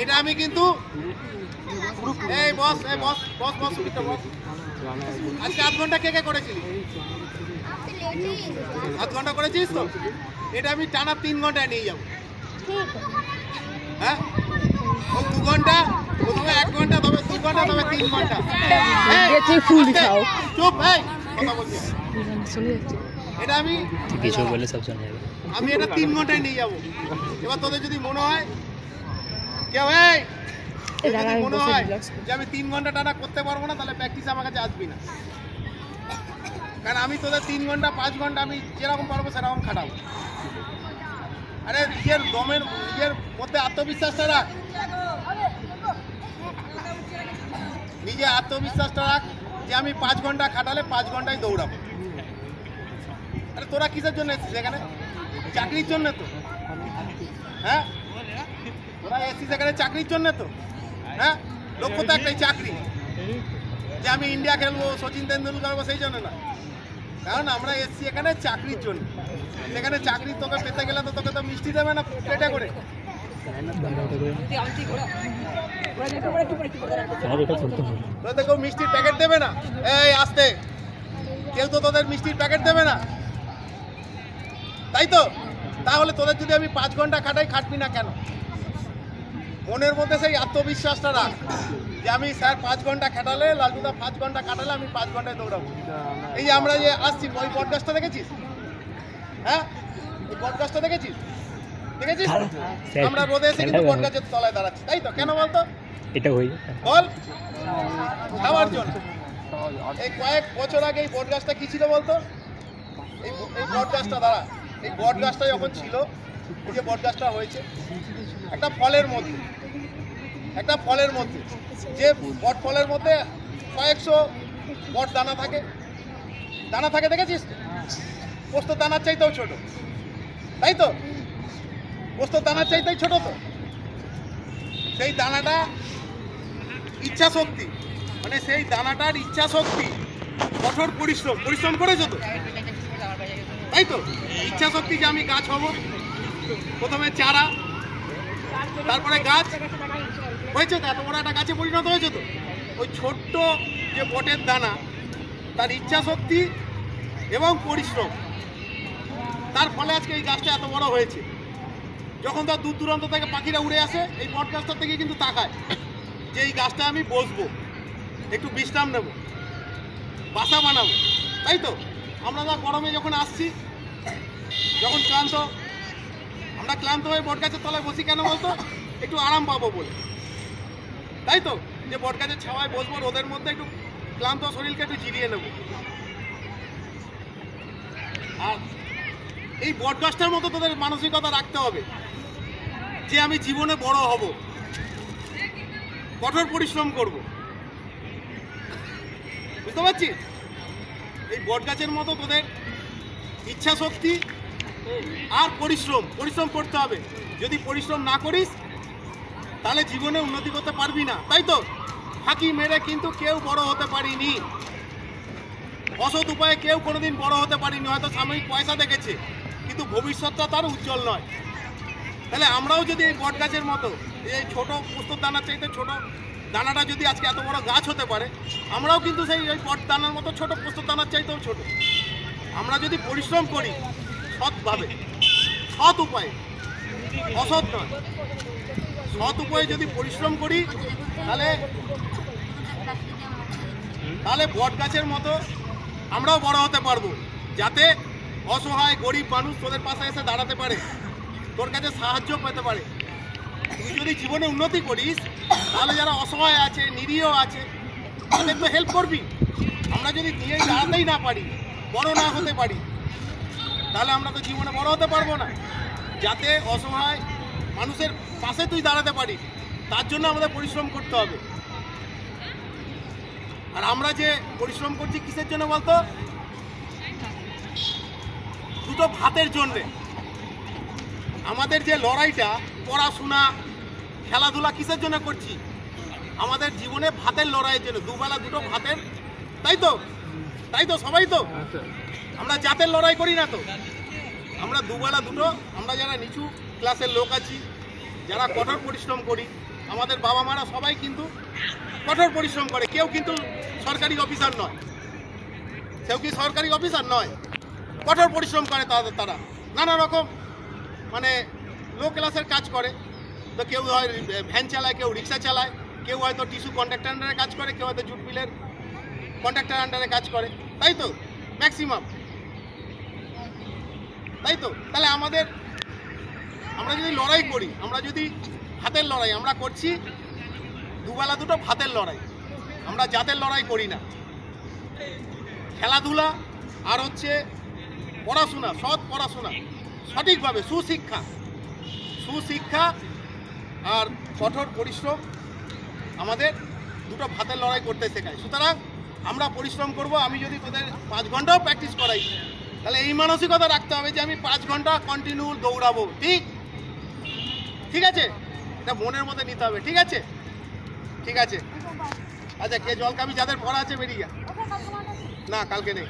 এটা আমি কিন্তু এই বস আজকে 8 ঘন্টা কে করেছিলি? 8 ঘন্টা করেছিস তো? এটা আমি টানা 3 ঘন্টায় নিয়ে যাবো। হ্যাঁ, 2 ঘন্টা, প্রথমে 1 ঘন্টা, তবে 2 ঘন্টা, তবে 3 ঘন্টা। চুপ, কথা বলছি। এটা আমি কিছু বলে সব শুনে যাবে। আমি এটা 3 ঘন্টায় নিয়ে যাবো। এবার তোদের যদি মনে হয় কেউ মনে হয় যে আমি 3 ঘন্টা টানা করতে পারবো না, তাহলে প্র্যাকটিস আমার কাছে আসবি না। কারণ আমি তোদের 3 ঘন্টা 5 ঘন্টা আমি যেরকম পারবো সেরকম খাটাবো। আরে নিজের মধ্যে আত্মবিশ্বাসটা রাখ, নিজে আত্মবিশ্বাসটা রাখ যে আমি 5 ঘন্টা খাটালে 5 ঘন্টায় দৌড়াবো। আরে তোরা কিসের জন্য এসেছিস এখানে? চাকরির জন্য তো। হ্যাঁ, তোরা এসেছিস এখানে চাকরির জন্য তো। হ্যাঁ, লক্ষ্য তো একটাই, চাকরি। যে আমি ইন্ডিয়া খেলবো, সচিন তেন্ডুলকর হবো, সেই জন্য না। কারণ আমরা এসেছি এখানে চাকরির জন্য। সেখানে চাকরি তোকে পেতে গেলে তো তোকে তো মিষ্টি দেবে না পেটে করে। তোদের কেউ মিষ্টির প্যাকেট দেবে না। এই আসতে, কেউ তো তোদের মিষ্টির প্যাকেট দেবে না, তাই তো? তাহলে তোদের যদি আমি 5 ঘন্টা খাটাই, খাটবি না কেন? মনের মধ্যে সেই আত্মবিশ্বাসটা রাখ যে আমি স্যার 5 ঘন্টা খাটালে, লালটুদা 5 ঘন্টা কাটালে আমি 5 ঘন্টায় দৌড়াবো। এই যে আমরা যে আসছি, ওই পডকাস্টটা দেখেছিস? হ্যাঁ, এই পডকাস্টটা দেখেছিস? আমরা রোদে এসে কিন্তু পডকাস্টের তলায় দাঁড়াচ্ছি, তাই তো? কেন বলতো? এটা বল, খাওয়ার জন্য। এই কয়েক বছর আগে এই পডকাস্টটা কি ছিল বলতো? এই বটগাছটা যখন ছিল, এই যে বটগাছটা হয়েছে একটা ফলের মধ্যে, যে বট ফলের মধ্যে কয়েকশো বট দানা থাকে, দেখেছিস? পোস্তর দানার চাইতেও ছোট, তাই তো? পোস্তর দানার চাইতেই ছোট তো। সেই দানাটা ইচ্ছা শক্তি, মানে সেই দানাটার ইচ্ছা শক্তি, কঠোর পরিশ্রম করেছো তো, তাই তো? ইচ্ছা শক্তি যে আমি গাছ হব, প্রথমে চারা, তারপরে গাছ হয়েছে তো, এত বড় একটা গাছে পরিণত হয়েছে তো। ওই ছোট্ট যে বটের দানা, তার ইচ্ছা শক্তি এবং পরিশ্রম, তার ফলে আজকে এই গাছটা এত বড় হয়েছে। যখন তার দূর দূরান্ত থেকে পাখিরা উড়ে আসে, এই বট গাছটার থেকে কিন্তু তাকায় যে এই গাছটা আমি বসবো, একটু বিশ্রাম নেব, বাসা বানাবো, তাই তো? আমরা গরমে যখন আসছি, যখন আমরা ক্লান্ত হয়ে বট গাছের তলায় বসি, কেন বলতো? একটু আরাম পাবো বলে, তাই তো? যে বট গাছের ছাওয়ায় বসবো, রোদের মধ্যে একটু ক্লান্ত শরীরকে একটু জিরিয়ে নেব। আর এই বট গাছটার মতো তোদের মানসিকতা রাখতে হবে যে আমি জীবনে বড় হব, কঠোর পরিশ্রম করব, বুঝতে পারছিস? এই বট গাছের মতো তোদের ইচ্ছা শক্তি আর পরিশ্রম করতে হবে। যদি পরিশ্রম না করিস, তাহলে জীবনে উন্নতি করতে পারবি না, তাই তো? ফাঁকি মেরে কিন্তু কেউ বড় হতে পারিনি, অসৎ উপায়ে কেউ কোনোদিন বড় হতে পারিনি। হয়তো সাময়িক পয়সা দেখেছে, কিন্তু ভবিষ্যৎটা তার উজ্জ্বল নয়। তাহলে আমরাও যদি এই বট গাছের মতো, এই ছোট পোস্তর দানার চাইতে ছোট দানাটা যদি আজকে এত বড় গাছ হতে পারে, আমরাও কিন্তু সেই বট দানার মতো ছোট পোস্তর দানার চাইতেও ছোট। আমরা যদি পরিশ্রম করি সৎভাবে, সৎ উপায়ে, অসৎ নয়, সৎ উপায়ে যদি পরিশ্রম করি, তাহলে বট গাছের মতো আমরাও বড় হতে পারবো, যাতে অসহায় গরিব মানুষ তোদের পাশে এসে দাঁড়াতে পারে, তোর কাছে সাহায্য পেতে পারে। তুই যদি জীবনে উন্নতি করিস, তাহলে যারা অসহায় আছে, নিরীহ আছে, তাদের তো হেল্প করবি। আমরা যদি নিয়ে দাঁড়াতেই না পারি, বড় না হতে পারি, তাহলে আমরা তো জীবনে বড় হতে পারবো না। যাতে অসহায় মানুষের পাশে তুই দাঁড়াতে পারিস, তার জন্য আমাদের পরিশ্রম করতে হবে। আর আমরা যে পরিশ্রম করছি কিসের জন্য বলতো? দুটো ভাতের জন্যে। আমাদের যে লড়াইটা, পড়াশোনা, খেলাধুলা কিসের জন্য করছি? আমাদের জীবনে ভাতের লড়াইয়ের জন্য, দুবেলা দুটো ভাতের, তাই তো? সবাই তো আমরা জাতের লড়াই করি না তো? আমরা দুবেলা দুটো, আমরা যারা নিচু ক্লাসের লোক আছি, যারা কঠোর পরিশ্রম করি, আমাদের বাবা মারা সবাই কিন্তু কঠোর পরিশ্রম করে। কেউ কিন্তু সরকারি অফিসার নয়, কেউ কি সরকারি অফিসার নয়, কঠোর পরিশ্রম করে তারা নানা রকম মানে লো ক্লাসের কাজ করে। তো কেউ হয় ভ্যান চালায়, কেউ রিক্সা চালায়, কেউ হয়তো টিস্যু কন্ট্রাক্টর আন্ডারে কাজ করে, কেউ হয়তো জুট মিলের কন্ট্রাক্টর আন্ডারে কাজ করে, তাই তো ম্যাক্সিমাম, তাই তো। তাহলে আমরা যদি লড়াই করি, আমরা যদি ভাতের লড়াই আমরা করছি, দুবেলা দুটো ভাতের লড়াই, আমরা জাতের লড়াই করি না। খেলাধুলা আর হচ্ছে পড়াশোনা, সৎ পড়াশোনা, সঠিকভাবে সুশিক্ষা আর কঠোর পরিশ্রম আমাদের দুটো ভাতের লড়াই করতে শেখায়। সুতরাং আমরা পরিশ্রম করব। আমি যদি তোদের 5 ঘন্টাও প্র্যাকটিস করাই, তাহলে এই মানসিকতা রাখতে হবে যে আমি 5 ঘন্টা কন্টিনিউ দৌড়াবো। ঠিক আছে, এটা মনের মধ্যে নিতে হবে। ঠিক আছে, ঠিক আছে। আচ্ছা, কে জল খাবি? যাদের পড়া আছে বেরিয়ে যা। না, কালকে নেই।